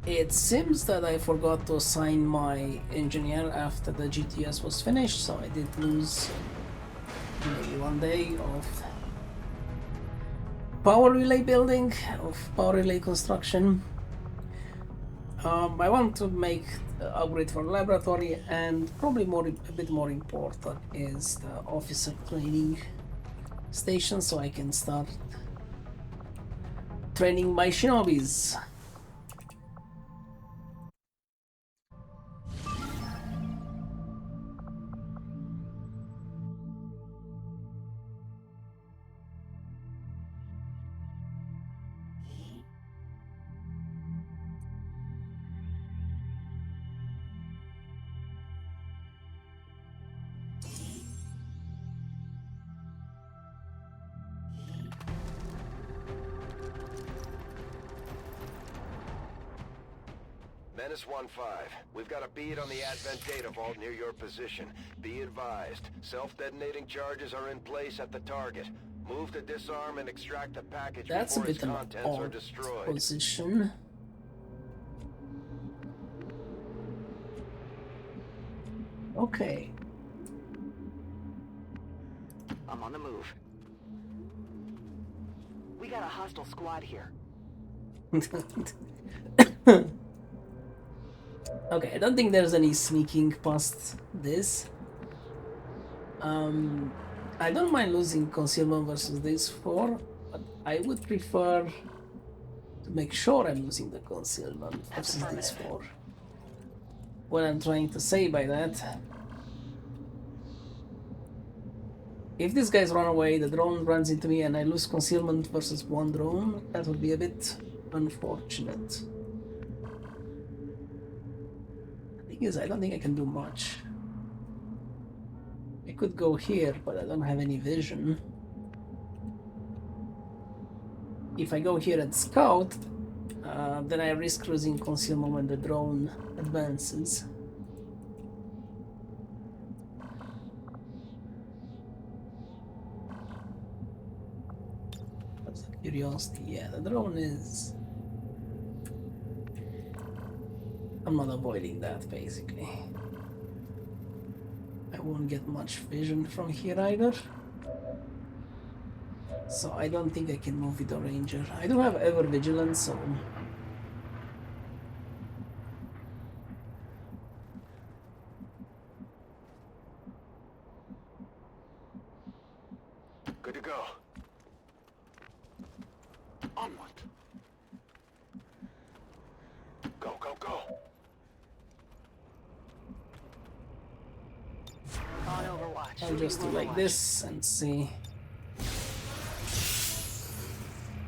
It seems that I forgot to assign my engineer after the GTS was finished, so I did lose maybe 1 day of power relay building, of power relay construction. I want to make the upgrade for laboratory, and probably a bit more important is the officer training station, so I can start training my shinobis. Menace 1-5. We've got a bead on the Advent data vault near your position. Be advised, self-detonating charges are in place at the target. Move to disarm and extract the package That's a before its bit of an contents are odd destroyed. position. Okay. I'm on the move. We got a hostile squad here. Okay, I don't think there's any sneaking past this. I don't mind losing concealment versus this 4, but I would prefer to make sure I'm losing the concealment versus this 4. What I'm trying to say by that, if these guys run away, the drone runs into me and I lose concealment versus 1 drone, that would be a bit unfortunate. The thing is, I don't think I can do much. I could go here, but I don't have any vision. If I go here and scout, then I risk losing concealment when the drone advances. That's a curiosity. Yeah, the drone is... I'm not avoiding that, basically. I won't get much vision from here either. So I don't think I can move with the ranger. I do have ever vigilance, so... Good to go. Onward. Go, go, go. On Overwatch. I'll just do like this and see.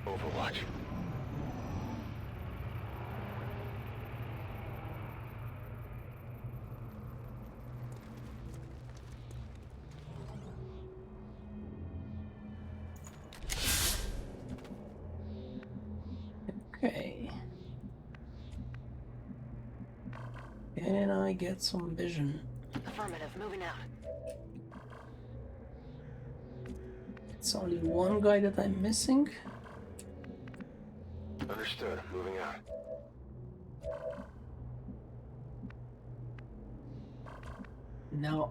Overwatch. Okay. Can I get some vision? Affirmative, moving out. It's only one guy that I'm missing. Understood. Moving out. Now,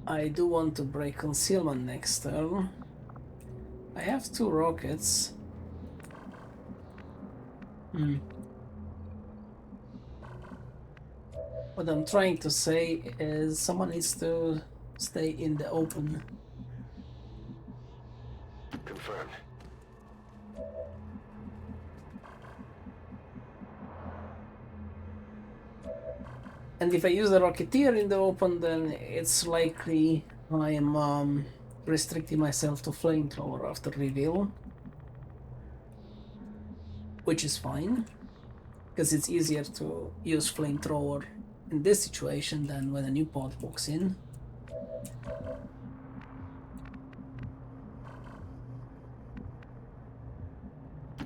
I do want to break concealment next turn. I have 2 rockets. What I'm trying to say is someone needs to stay in the open. Confirmed. And if I use the Rocketeer in the open, then it's likely I am restricting myself to flamethrower after reveal. Which is fine, because it's easier to use flamethrower in this situation than when a new pod walks in.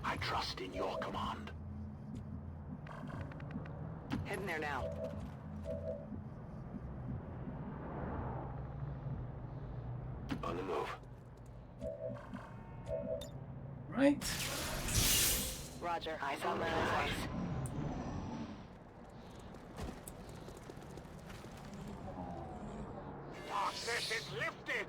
I trust in your command. Heading there now. On the move. Right. Roger. Eyes on the eyes. Access is lifted.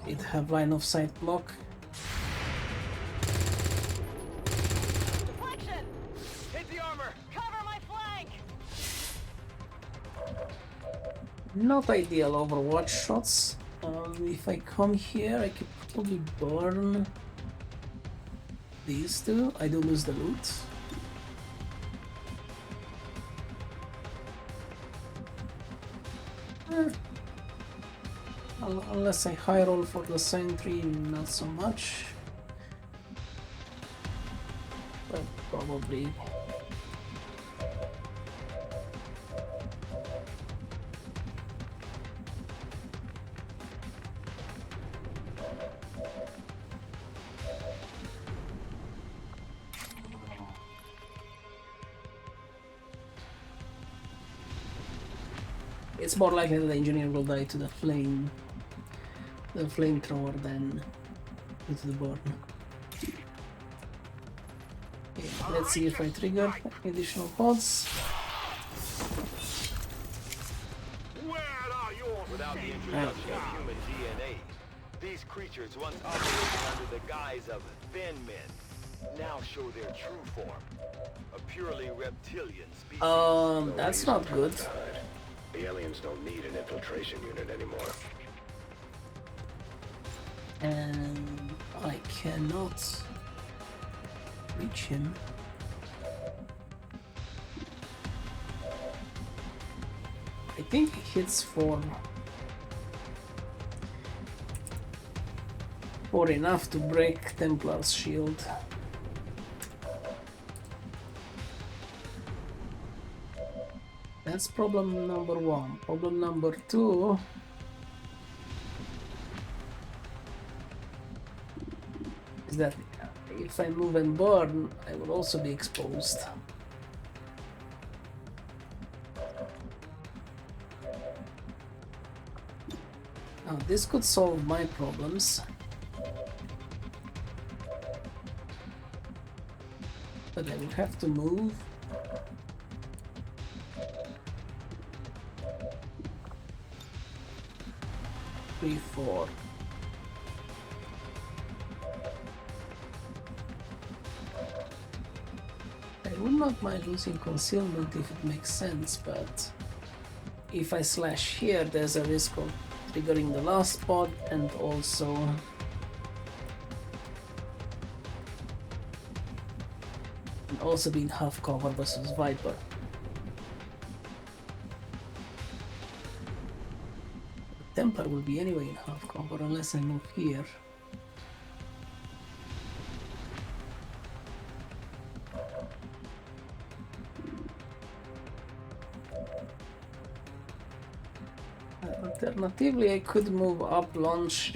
It have line of sight block. Deflection! Hit the armor. Cover my flank! Not ideal Overwatch shots. If I come here, I could probably burn these two. I do lose the loot. Unless I high roll for the sentry, not so much. But probably. It's more likely that the engineer will die to the flamethrower than due to the burn. Okay, let's see if I trigger additional pods. Where are yours? Without the introduction of human DNA, these creatures once operating under the guise of thin men now show their true form. A purely reptilian species. That's not good. The aliens don't need an infiltration unit anymore. And I cannot reach him. I think he hits for enough to break Templar's shield. That's problem number one. Problem number two is that if I move and burn, I will also be exposed. Now this could solve my problems. But I will have to move. Three, four. I would not mind losing concealment if it makes sense, but if I slash here, there's a risk of triggering the last pod and also being half cover versus Viper. Templar will be anyway in half cover unless I move here. Alternatively, I could move up, launch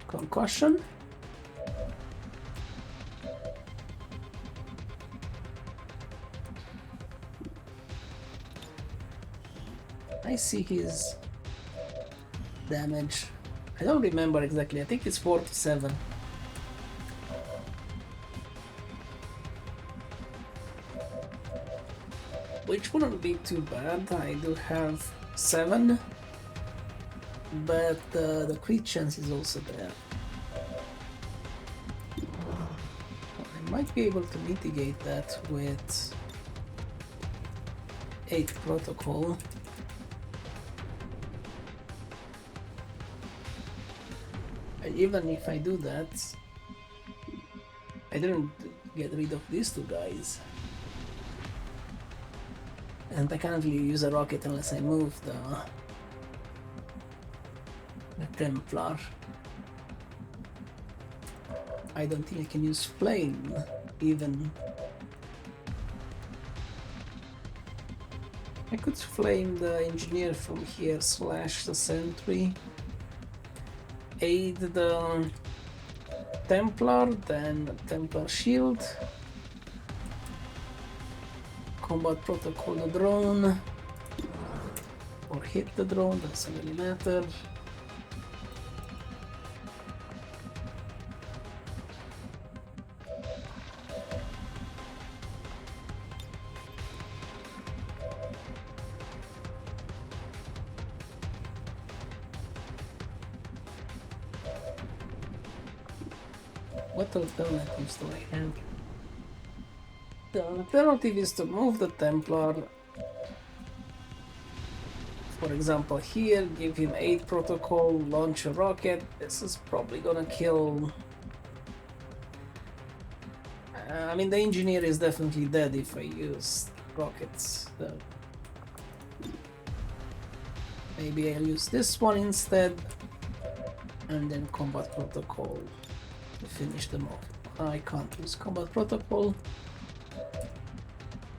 concussion. I see his damage. I don't remember exactly. I think it's 4 to 7. Which wouldn't be too bad. I do have 7, but the crit chance is also there. I might be able to mitigate that with 8 protocol. Even if I do that, I didn't get rid of these two guys. And I can't really use a rocket unless I move the Templar. I don't think I can use flame even. I could flame the engineer from here, slash the sentry, aid the Templar, then Templar shield, combat protocol the drone, or hit the drone, doesn't really matter. what alternatives do I have? The alternative is to move the Templar. For example, here, give him 8 protocol, launch a rocket. This is probably gonna kill. I mean, the engineer is definitely dead if I use rockets. Maybe I'll use this one instead, and then combat protocol to finish them off. I can't use combat protocol.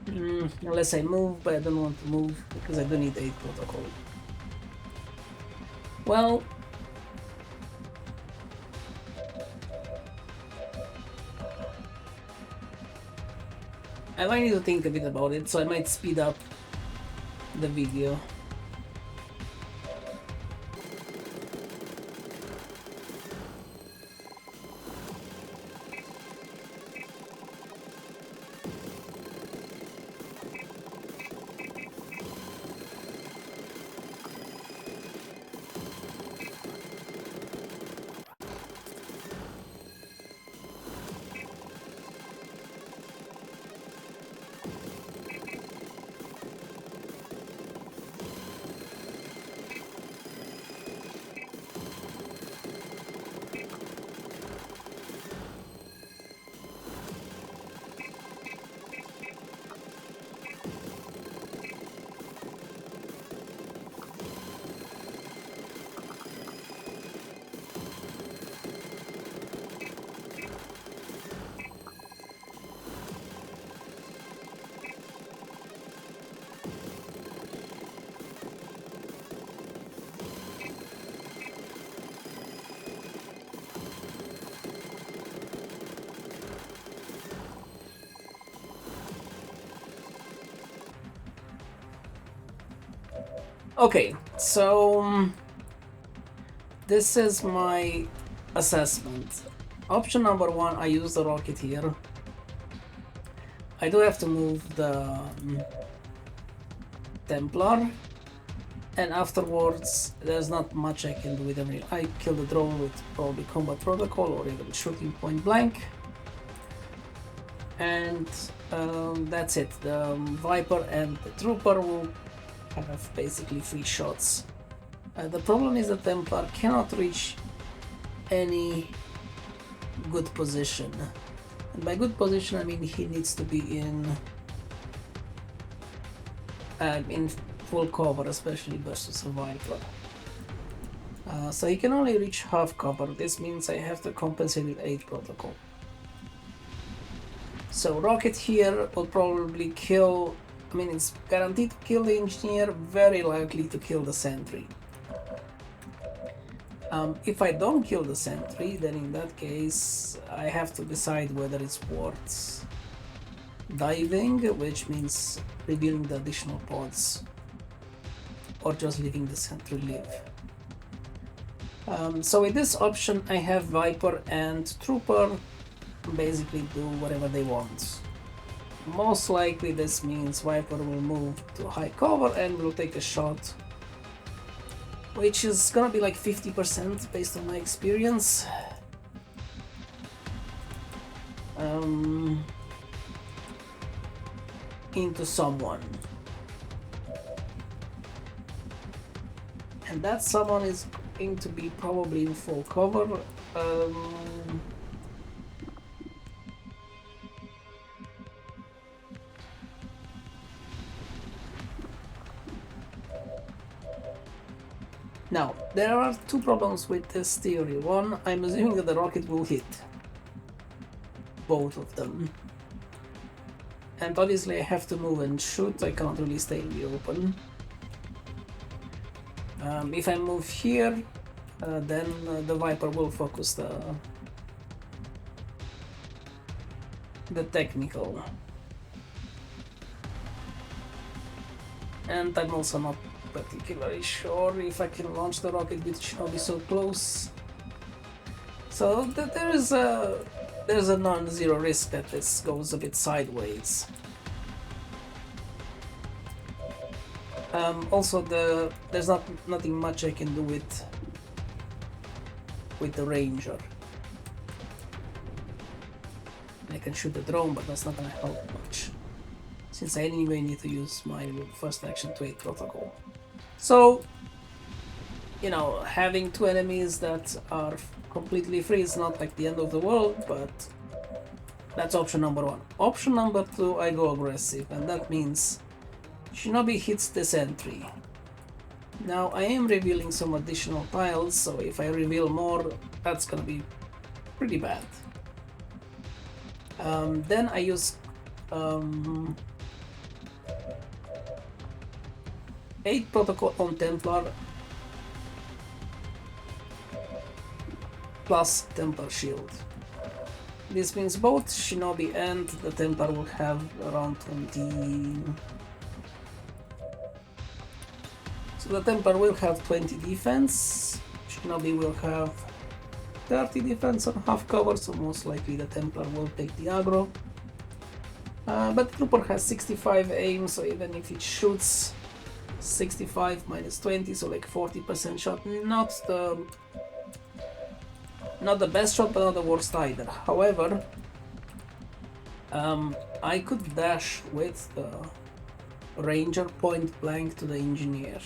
Unless I move, but I don't want to move because I don't need 8 protocol. Well, I might need to think a bit about it, so I might speed up the video. Okay, so this is my assessment. Option number 1, I use the rocket here. I do have to move the Templar, and afterwards there's not much I can do with them. I kill the drone with probably combat protocol or even shooting point blank, and that's it. The Viper and the Trooper will have basically 3 shots. The problem is the Templar cannot reach any good position. And by good position I mean he needs to be in full cover, especially versus a Viper. So he can only reach half cover. This means I have to compensate with 8 protocol. So rocket here will probably kill. I mean, it's guaranteed to kill the engineer, very likely to kill the sentry. If I don't kill the sentry, then in that case I have to decide whether it's worth diving, which means revealing the additional pods, or just leaving the sentry live. So with this option I have Viper and Trooper basically do whatever they want. Most likely this means Viper will move to high cover and will take a shot, which is gonna be like 50% based on my experience. Into someone. And that someone is going to be probably in full cover. Now, there are 2 problems with this theory. One, I'm assuming that the rocket will hit both of them. And obviously I have to move and shoot, I can't really stay in the open. If I move here, then the Viper will focus the technical. And I'm also not particularly sure if I can launch the rocket with Shinobi so close. So there's a non-zero risk that this goes a bit sideways. Also, there's nothing much I can do with the Ranger. I can shoot the drone, but that's not gonna help much, since I anyway need to use my first action to 8 protocol. So, you know, having 2 enemies that are completely free is not like the end of the world, but that's option number 1. Option number 2, I go aggressive, and that means Shinobi hits the sentry. Now I am revealing some additional tiles, so if I reveal more, that's gonna be pretty bad. Then I use 8 protocol on Templar plus Templar shield. This means both Shinobi and the Templar will have around 20. So the Templar will have 20 defense, Shinobi will have 30 defense on half cover, so most likely the Templar will take the aggro. But Trooper has 65 aim, so even if it shoots 65 minus 20, so like 40% shot, not the best shot, but not the worst either. However, I could dash with the Ranger point blank to the Engineer.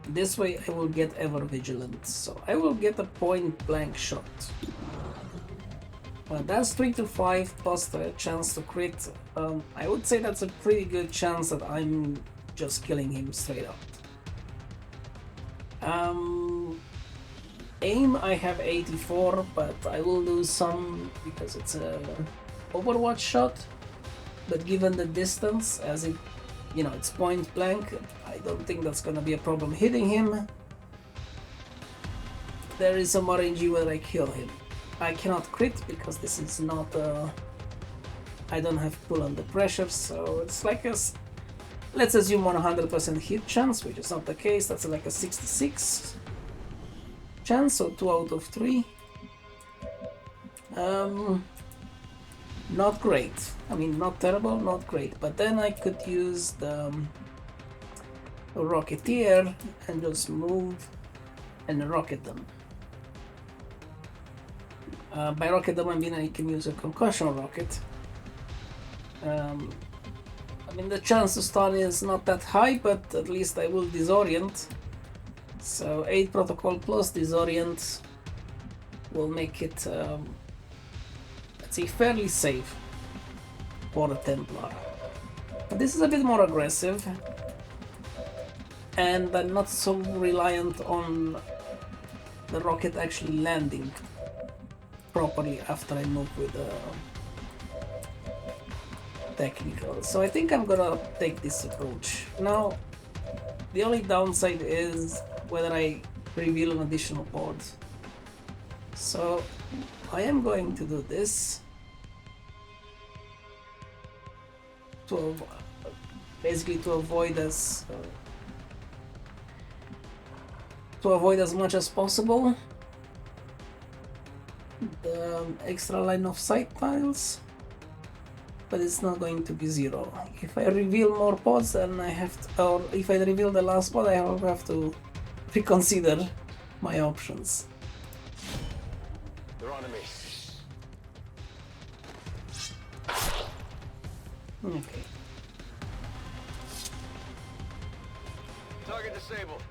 This way I will get ever vigilant, so I will get a point blank shot. That's 3 to 5 plus the chance to crit. I would say that's a pretty good chance that I'm just killing him straight up. Aim I have 84, but I will lose some because it's a Overwatch shot. But given the distance, as it, you know, it's point blank, I don't think that's gonna be a problem hitting him. There is some RNG where I kill him. I cannot crit because this is not I don't have pull under pressure, so it's like a, let's assume 100% hit chance, which is not the case. That's like a 66 chance, so 2 out of 3. Not great. I mean, not terrible, not great. But then I could use the Rocketeer and just move and rocket them. By rocket them, I mean I can use a concussion rocket. I mean, the chance to stun is not that high, but at least I will disorient. So 8 protocol plus disorient will make it, let's say, fairly safe for the Templar. But this is a bit more aggressive, and I'm not so reliant on the rocket actually landing properly after I move with the technical. So I think I'm gonna take this approach. Now, the only downside is whether I reveal an additional pod. So I am going to do this to basically to avoid as much as possible the extra line of sight tiles, but it's not going to be 0. If I reveal more pods, then I have to, or if I reveal the last pod, I will have to reconsider my options. They're on to me. Okay. Target disabled.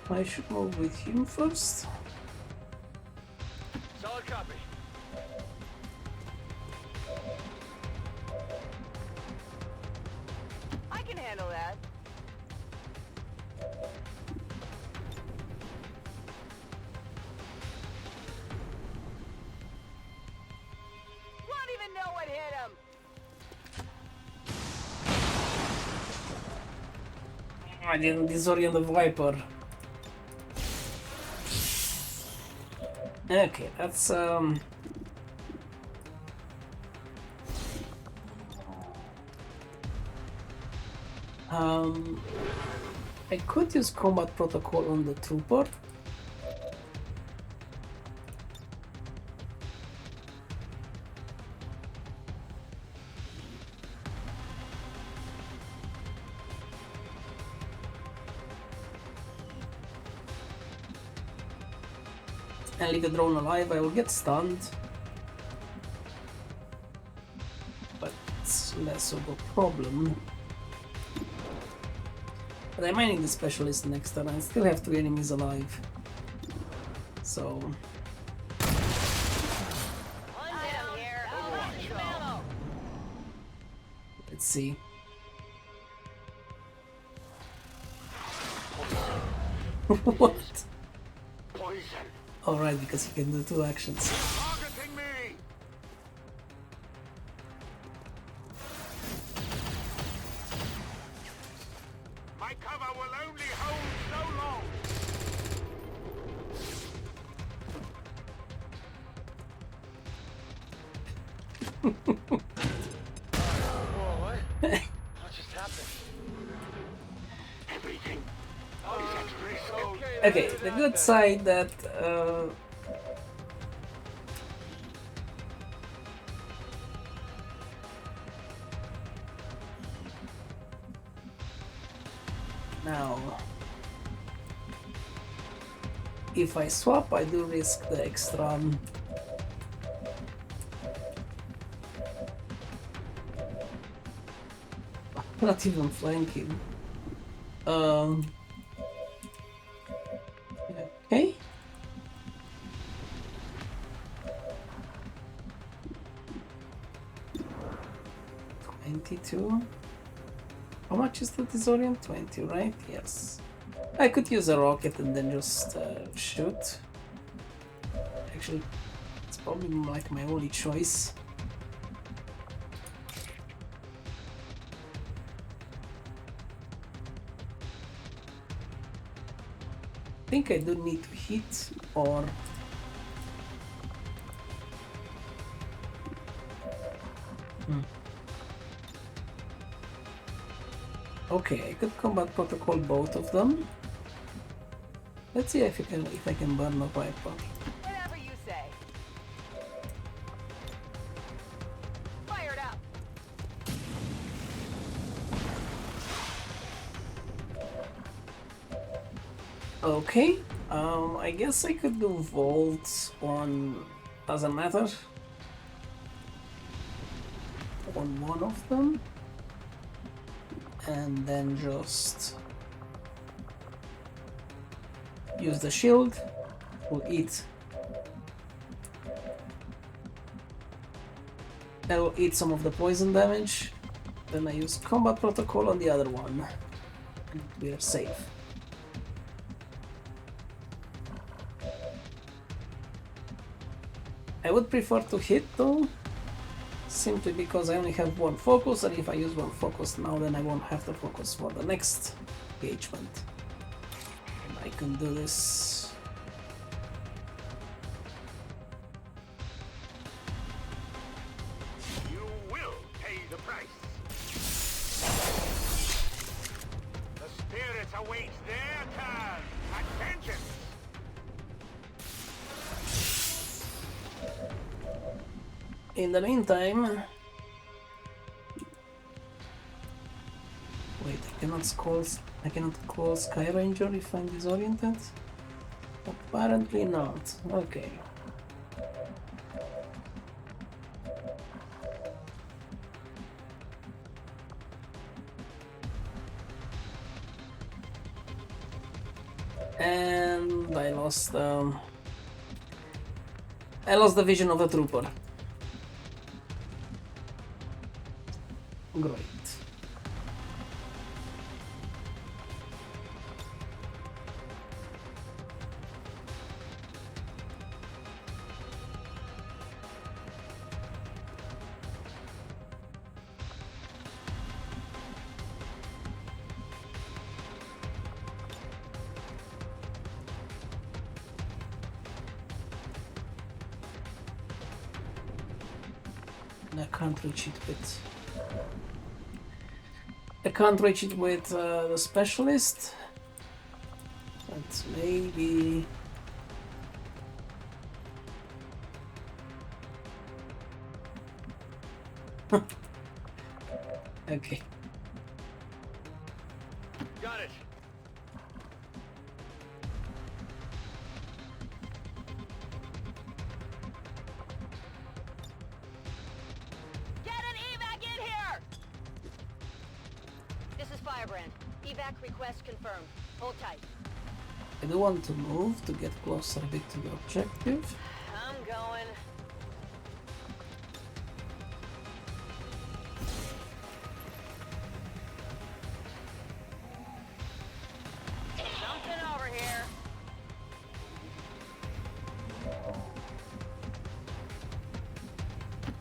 I should move with him first. Solid copy. I can handle that. Won't even know what hit him. I didn't disorient the Viper. Okay, that's I could use combat protocol on the trooper. and leave the drone alive, I will get stunned. But it's less of a problem. But I'm mining the specialist next turn, I still have 3 enemies alive. So... Item here. Ammo. let's see. What? Poison. Alright, because he can do 2 actions. Targeting me. My cover will only hold so long. What? What just happened? Everything is at risk. Okay, the good side that now if I swap, I do risk the extra not even flanking. Okay. $22. How much is the disorient? 20, right? Yes. I could use a rocket and then just shoot. Actually, it's probably like my only choice. I think I do need to hit or... Okay, I could combat protocol both of them. Let's see if I can burn a Viper. Whatever you say. Fire it up. Okay, I guess I could do vaults on... doesn't matter. On one of them. And then just... use the shield. Will eat... I will eat some of the poison damage. Then I use combat protocol on the other one. And we are safe. I would prefer to hit though, simply because I only have one focus, and if I use one focus now, then I won't have to focus for the next engagement. And I can do this. You will pay the price. The spirits await their turn at vengeance. In the meantime, wait, I cannot call Sky Ranger if I'm disoriented? Apparently not. Okay. And I lost the vision of a trooper. Great. And I can't reach it with... I can't reach it with the specialist, but maybe... Okay. Got it. Firebrand. Evac request confirmed. Hold tight. I do want to move to get closer a bit to the objective. I'm going. Something over here.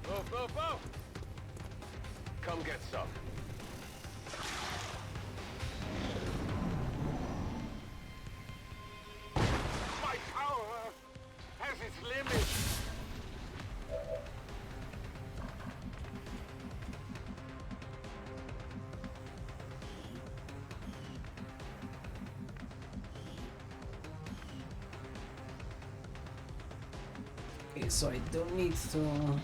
Move, move, move! Come get some. My power has its limits. Okay, so I don't need to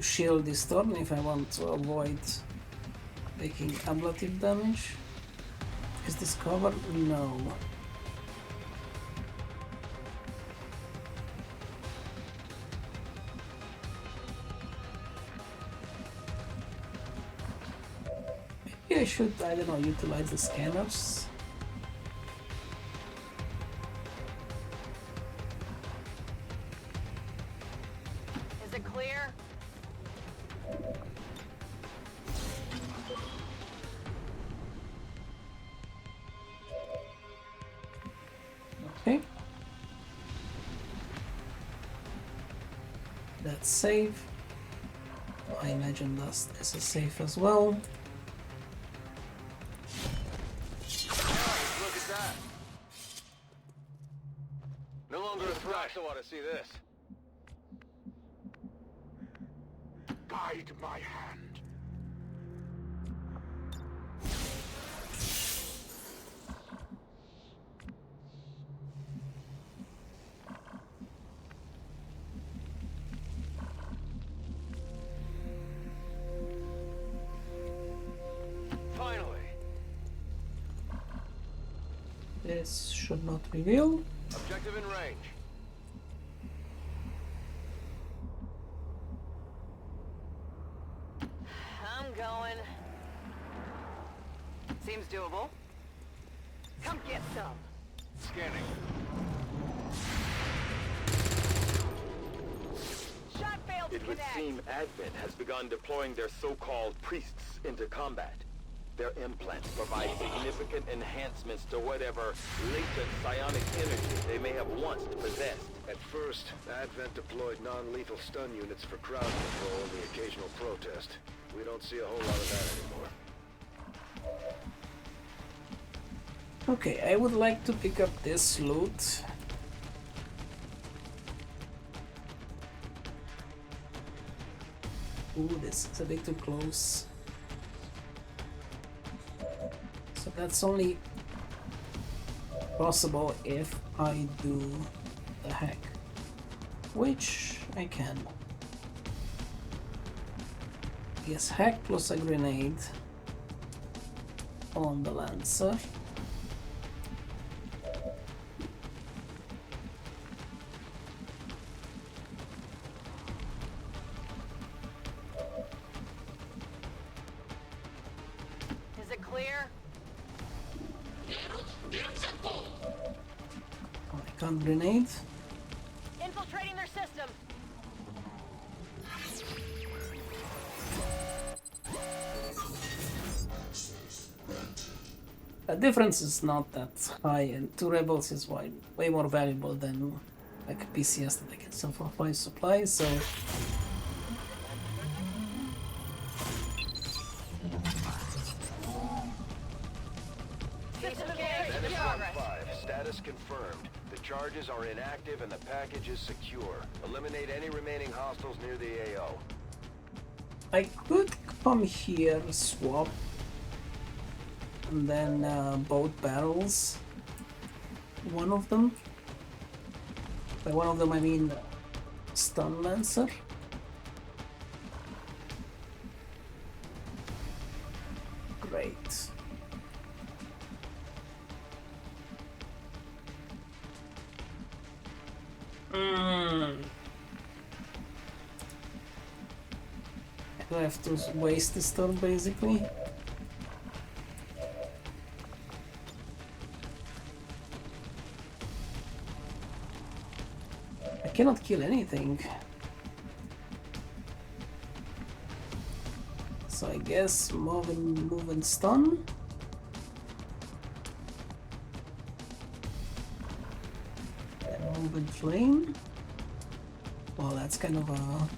shield this turn if I want to avoid taking ablative damage. Is this covered? No. Maybe I should, I don't know, utilize the scanners. Is it clear? Okay. That's safe. I imagine this is safe as well. Look at that! No longer a threat. I want to see this. Guide my hand. Finally! This should not reveal. Objective in range. I'm going. Seems doable. Come get some. Scanning. Shot failed to It would connect. seem Advent has begun deploying their so-called priests into combat. Their implants provide significant enhancements to whatever latent psionic energy they may have once possessed. At first, Advent deployed non-lethal stun units for crowd control and the occasional protest. We don't see a whole lot of that anymore. Okay, I would like to pick up this loot. Ooh, this is a bit too close. So that's only possible if I do the hack, which I can. Yes, hack plus a grenade on the Lancer. Is it clear? I can't grenade. Infiltrating their system. The difference is not that high, and 2 rebels is way more valuable than like a PCS that I can sell for 5 supplies, so System carries in Menace progress. 1-5, status confirmed. The charges are inactive and the package is secure. Eliminate any remaining hostiles near the AO. I could come here, swap, and then both barrels. One of them. By one of them I mean Stun Lancer. Great. Do I have to waste this turn basically? I cannot kill anything. So I guess move and stun. And move and flame. Well, that's kind of a...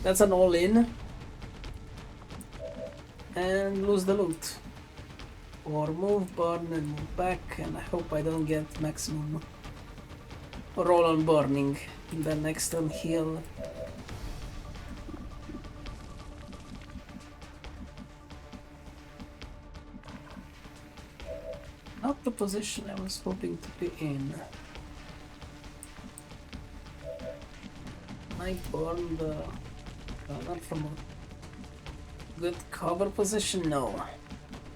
That's an all-in. And lose the loot. Or move, burn, and move back, and I hope I don't get maximum roll on burning in the next turn heal. Not the position I was hoping to be in. I burned the... not from a good cover position, no.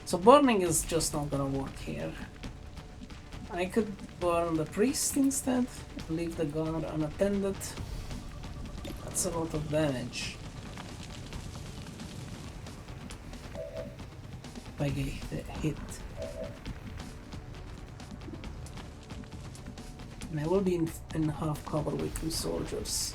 So burning is just not gonna work here. I could burn the priest instead, leave the guard unattended. That's a lot of damage. If I get hit. And I will be in half cover with 2 soldiers.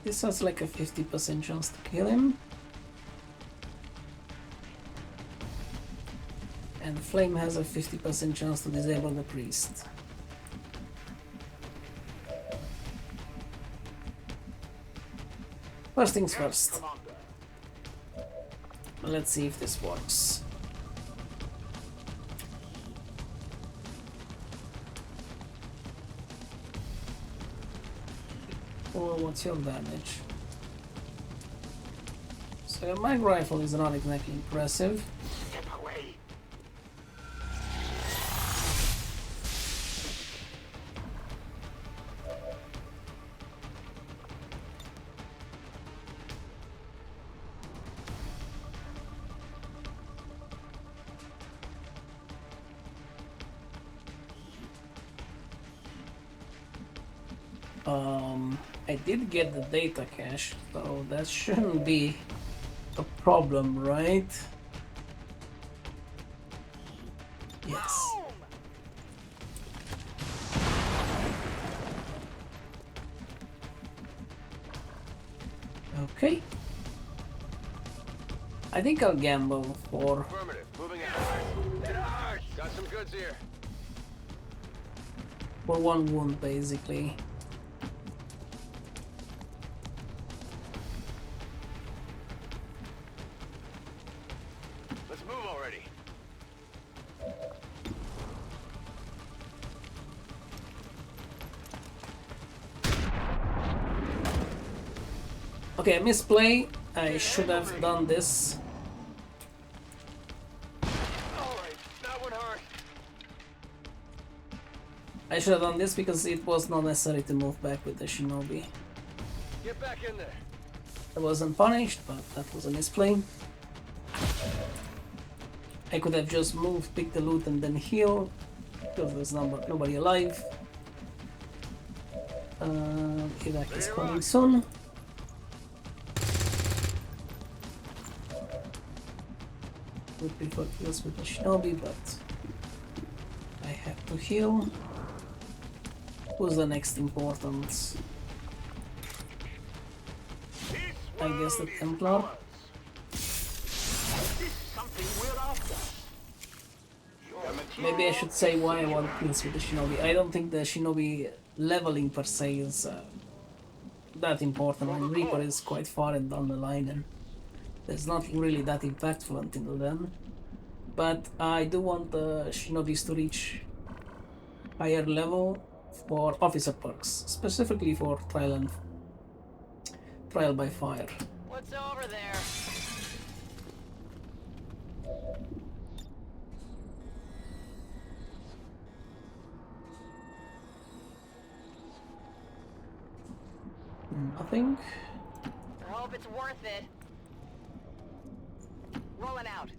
This has like a 50% chance to kill him. And Flame has a 50% chance to disable the priest. First things first. Let's see if this works. Or what's your damage? So your mag rifle is not exactly impressive. Step away. I did get the data cache, so that shouldn't be a problem, right? Yes. Okay. I think I'll gamble for Affirmative. Moving out. Hit hard. Got some goods here. 1 wound basically. Let's move already. Okay, misplay. I should have done this. Alright, that one hurt. I should have done this because it was not necessary to move back with the shinobi. Get back in there. I wasn't punished, but that was a misplay. I could have just moved, pick the loot, and then heal, because there's nobody alive. Evac is coming soon. Would prefer kills with the shinobi, but I have to heal. Who's the next important? I guess the Templar. Maybe I should say why I want kills with the shinobi. I don't think the shinobi leveling per se is that important. I mean, Reaper is quite far and down the line, and it's not really that impactful until then. But I do want the shinobis to reach higher level for officer perks, specifically for trial by fire. What's over there? Nothing. I hope it's worth it. Rolling out.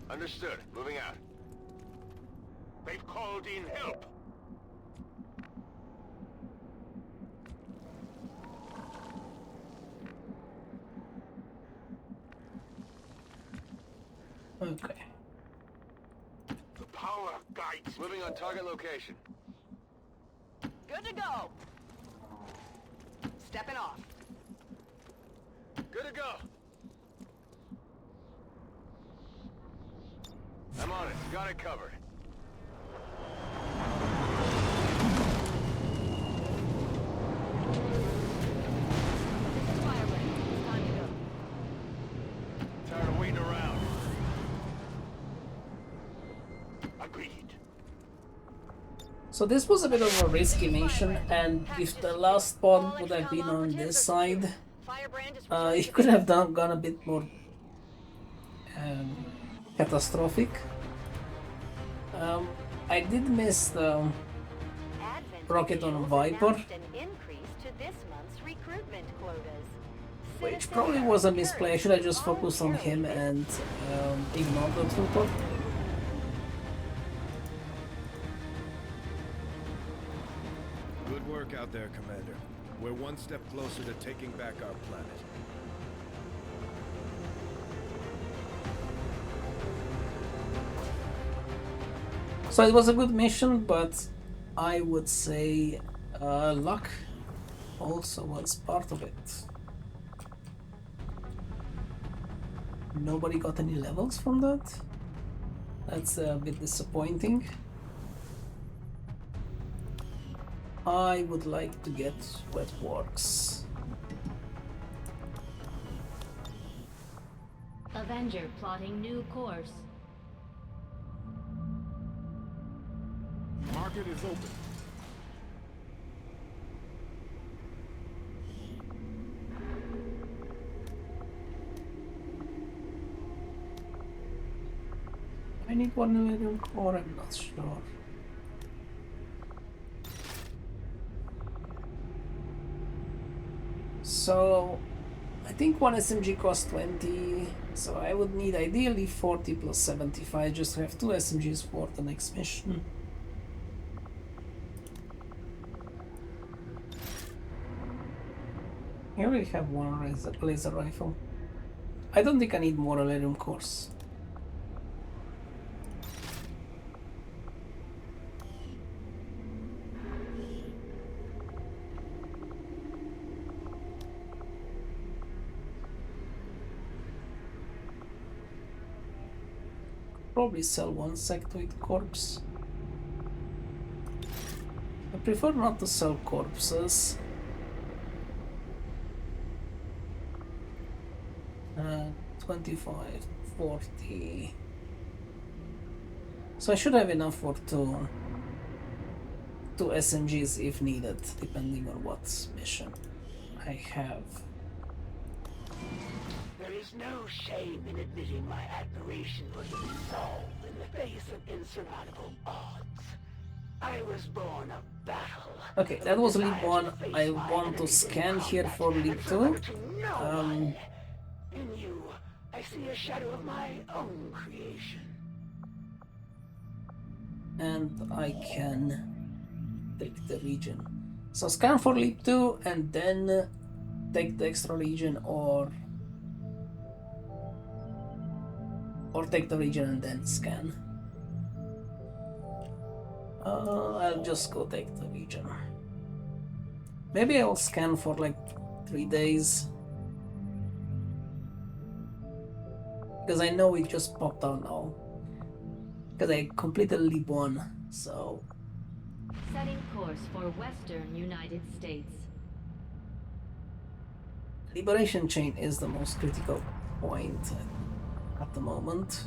Understood. Moving out. They've called in help. Okay. The power guides me. Moving on target location. Good to go. Stepping off. Good to go. I'm on it. Got it covered. This is Firebrand. It's time to go. Tired of waiting around. Agreed. So this was a bit of a risky mission, and if the last spawn would have been on this side, Firebrand is it could have gone a bit more catastrophic. I did miss the rocket on Viper, which probably was a misplay. I should have just focused on him and ignored the trooper. Good work out there, Commander. We're one step closer to taking back our planet. So it was a good mission, but I would say luck also was part of it. Nobody got any levels from that. That's a bit disappointing. I would like to get Wetworks. Avenger plotting new course. Market is open. I need one little core, I'm not sure. So I think one SMG costs 20, so I would need ideally 40 plus 75 just to have 2 SMGs for the next mission. I already have one laser rifle. I don't think I need more Elerium cores. Probably sell one sectoid corpse. I prefer not to sell corpses. 25, 40. So I should have enough for two SMGs if needed, depending on what mission I have. There is no shame in admitting my admiration for your resolve in the face of insurmountable odds. I was born of battle. Okay, that was lib 1. I want to scan here for lib 2. In you, I see a shadow of my own creation. And I can take the region. So scan for lib 2 and then take the extra region, or take the region and then scan. I'll just go take the region. Maybe I'll scan for like 3 days. Because I know it just popped out now. Because I completed lib 1, so... Setting course for Western United States. Liberation chain is the most critical point at the moment.